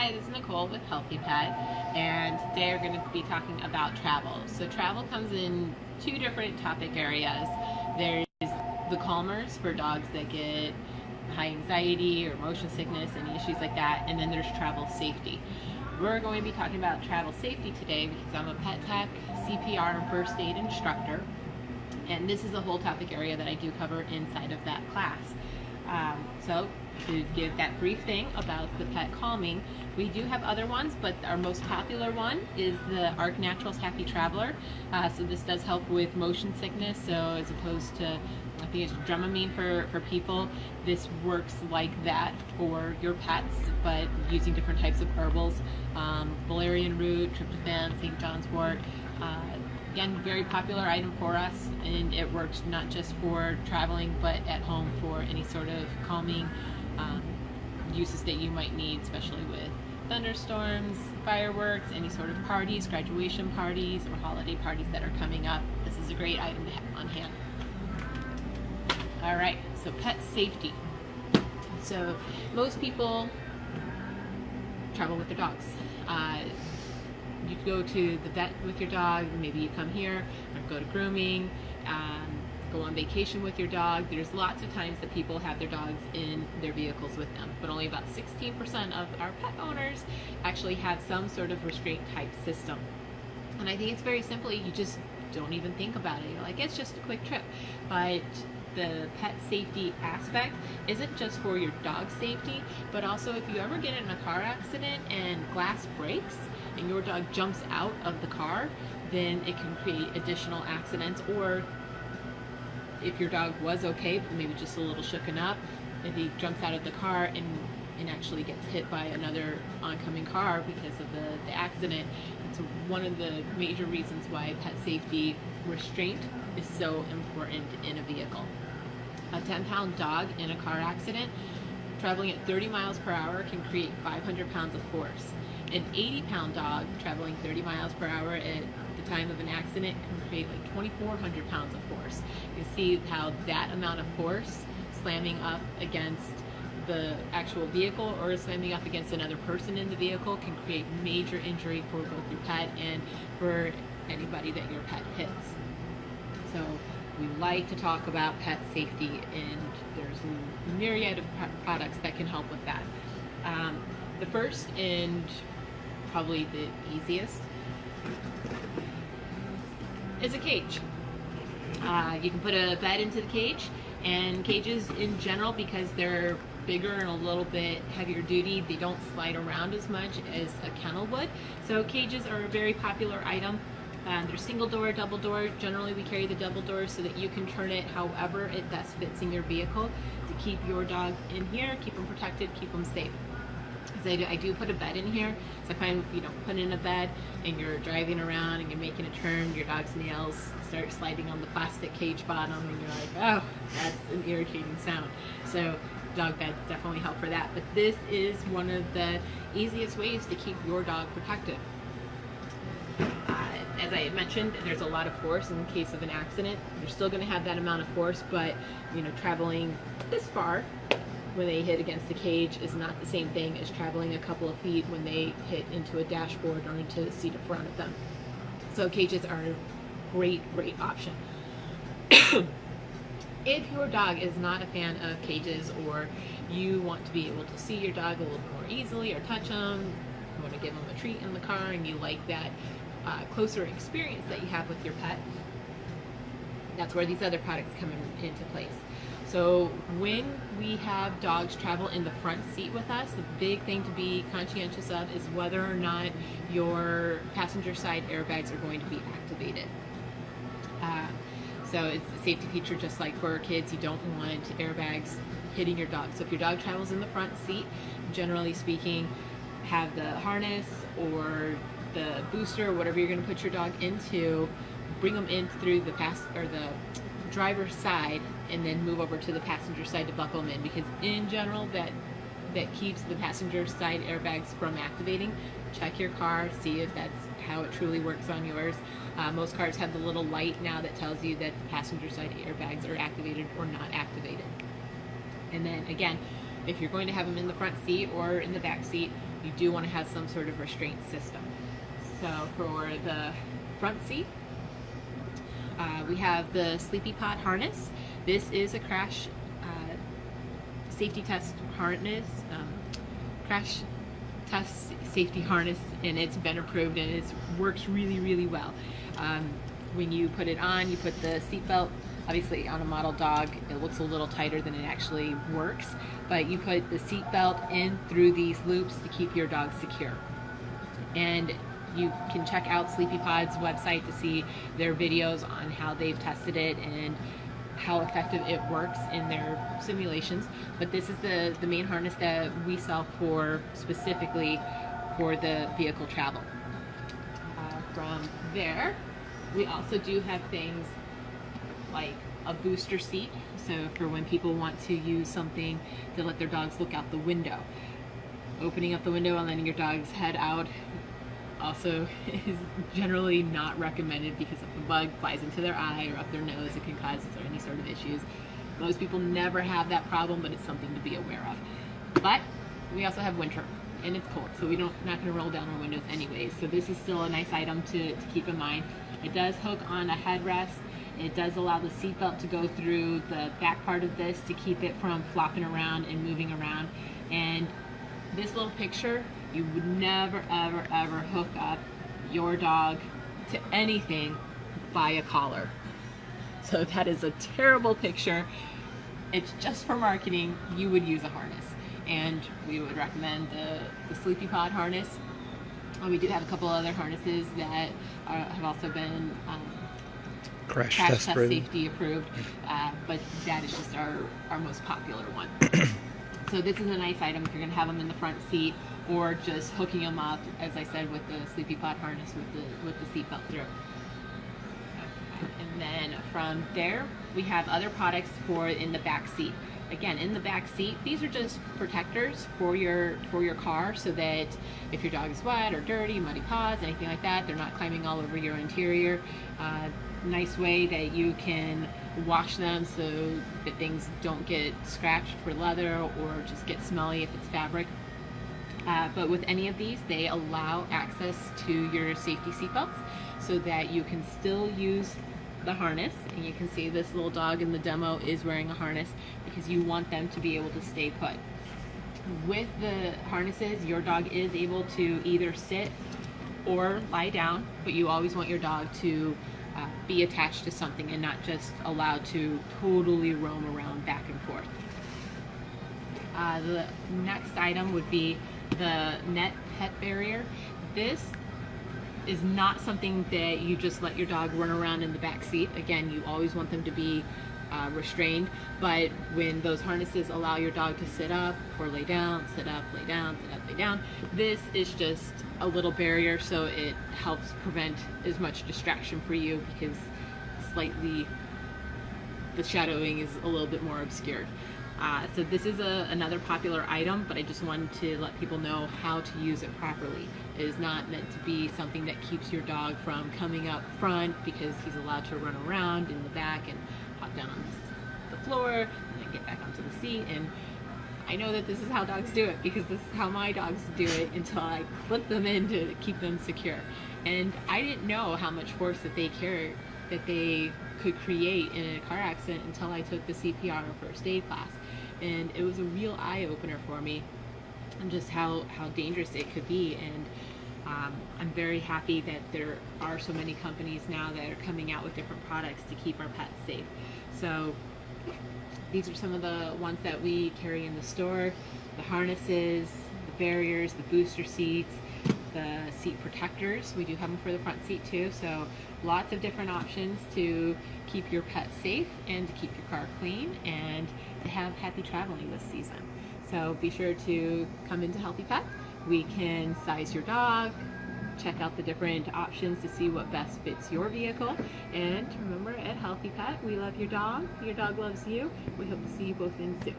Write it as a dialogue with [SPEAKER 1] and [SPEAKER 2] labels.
[SPEAKER 1] Hi, this is Nicole with Healthy Pet, and today we're going to be talking about travel. So travel comes in two different topic areas. There's the calmers for dogs that get high anxiety or motion sickness, any issues like that, and then there's travel safety. We're going to be talking about travel safety today because I'm a pet tech, CPR, and first aid instructor, and this is a whole topic area that I do cover inside of that class. So to give that brief thing about the pet calming, we do have other ones, but our most popular one is the Arc Naturals Happy Traveler. So this does help with motion sickness. So as opposed to, I think it's Dramamine for people, this works like that for your pets, but using different types of herbals, valerian root, tryptophan, St. John's wort. Again, very popular item for us, and it works not just for traveling, but at home for any sort of calming uses that you might need, especially with thunderstorms, fireworks, any sort of parties, graduation parties, or holiday parties that are coming up. This is a great item to have on hand. All right, so pet safety. So most people travel with their dogs. You go to the vet with your dog, maybe you come here, or go to grooming, go on vacation with your dog. There's lots of times that people have their dogs in their vehicles with them, but only about 16% of our pet owners actually have some sort of restraint type system. And I think it's very simply, you just don't even think about it. You're like, it's just a quick trip. But the pet safety aspect isn't just for your dog's safety, but also if you ever get in a car accident and glass breaks and your dog jumps out of the car, then it can create additional accidents. Or if your dog was okay, but maybe just a little shooken up, if he jumps out of the car and actually gets hit by another oncoming car because of the accident, it's one of the major reasons why pet safety restraint is so important in a vehicle. A 10-pound dog in a car accident traveling at 30 miles per hour can create 500 pounds of force. An 80-pound dog traveling 30 miles per hour at the time of an accident can create like 2,400 pounds of force. You see how that amount of force slamming up against the actual vehicle or slamming up against another person in the vehicle can create major injury for both your pet and for anybody that your pet hits. So we like to talk about pet safety, and there's a myriad of products that can help with that. The first and probably the easiest is a cage. You can put a bed into the cage, and cages in general, because they're bigger and a little bit heavier duty, they don't slide around as much as a kennel would. So cages are a very popular item. They're single door, double door. Generally we carry the double door so that you can turn it however it best fits in your vehicle to keep your dog in here, keep them protected, keep them safe. Because I do put a bed in here, so if I'm put in a bed and you're driving around and you're making a turn, your dog's nails start sliding on the plastic cage bottom, and you're like, oh, that's an irritating sound. So dog beds definitely help for that. But this is one of the easiest ways to keep your dog protected. As I had mentioned, there's a lot of force in case of an accident. You're still going to have that amount of force, but traveling this far when they hit against the cage is not the same thing as traveling a couple of feet when they hit into a dashboard or into the seat in front of them. So cages are a great option. If your dog is not a fan of cages, or you want to be able to see your dog a little more easily or touch them, you want to give them a treat in the car, and you like that closer experience that you have with your pet, that's where these other products come into place. So when we have dogs travel in the front seat with us, the big thing to be conscientious of is whether or not your passenger side airbags are going to be activated. So it's a safety feature just like for kids. You don't want airbags hitting your dog. So if your dog travels in the front seat, generally speaking, have the harness or the booster, whatever you're going to put your dog into, bring them in through the driver's side, and then move over to the passenger side to buckle them in, because in general that keeps the passenger side airbags from activating. Check your car, see if that's how it truly works on yours. Most cars have the little light now that tells you that the passenger side airbags are activated or not activated. And then again, if you're going to have them in the front seat or in the back seat, you do want to have some sort of restraint system. So for the front seat, we have the Sleepy Pod harness. This is a crash safety test harness, crash test safety harness, and it's been approved and it works really, really well. When you put it on, you put the seatbelt. Obviously, on a model dog, it looks a little tighter than it actually works, but you put the seatbelt in through these loops to keep your dog secure. And you can check out Sleepy Pod's website to see their videos on how they've tested it and how effective it works in their simulations. But this is the main harness that we sell for specifically for the vehicle travel. From there, we also do have things like a booster seat, so for when people want to use something to let their dogs look out the window. Opening up the window and letting your dog's head out also is generally not recommended, because if a bug flies into their eye or up their nose, it can cause any sort of issues. Most people never have that problem, but it's something to be aware of. But we also have winter and it's cold, so we're not going to roll down our windows anyways. So this is still a nice item to keep in mind. It does hook on a headrest. It does allow the seatbelt to go through the back part of this to keep it from flopping around and moving around. And this little picture, you would never, ever, ever hook up your dog to anything by a collar. So that is a terrible picture. It's just for marketing. You would use a harness. And we would recommend the Sleepy Pod harness. We do have a couple other harnesses that have also been crash test safety approved, but that is just our most popular one. So this is a nice item if you're going to have them in the front seat, or just hooking them up, as I said, with the Sleepy Pod harness with the seatbelt through. And then from there, we have other products for in the back seat. Again, in the back seat, these are just protectors for your car, so that if your dog is wet or dirty, muddy paws, anything like that, they're not climbing all over your interior. Nice way that you can wash them so that things don't get scratched for leather or just get smelly if it's fabric. But with any of these, they allow access to your safety seatbelts so that you can still use the harness. And you can see this little dog in the demo is wearing a harness because you want them to be able to stay put. With the harnesses, your dog is able to either sit or lie down, but you always want your dog to be attached to something and not just allowed to totally roam around back and forth. The next item would be the net pet barrier. This is not something that you just let your dog run around in the back seat. Again, you always want them to be restrained, but when those harnesses allow your dog to sit up or lay down, sit up, lay down, sit up, lay down, this is just a little barrier, so it helps prevent as much distraction for you, because slightly the shadowing is a little bit more obscured. So this is another popular item, but I just wanted to let people know how to use it properly. It is not meant to be something that keeps your dog from coming up front, because he's allowed to run around in the back and hop down on the floor and then get back onto the seat. And I know that this is how dogs do it, because this is how my dogs do it until I clip them in to keep them secure. And I didn't know how much force that they carry, that they could create in a car accident, until I took the CPR first aid class. And it was a real eye-opener for me, and just how dangerous it could be. And I'm very happy that there are so many companies now that are coming out with different products to keep our pets safe. So these are some of the ones that we carry in the store: the harnesses, the barriers, the booster seats, the seat protectors. We do have them for the front seat too, so lots of different options to keep your pet safe and to keep your car clean and to have happy traveling this season. So be sure to come into Healthy Pet. We can size your dog, check out the different options to see what best fits your vehicle. And remember, at Healthy Pet, we love your dog loves you. We hope to see you both in soon.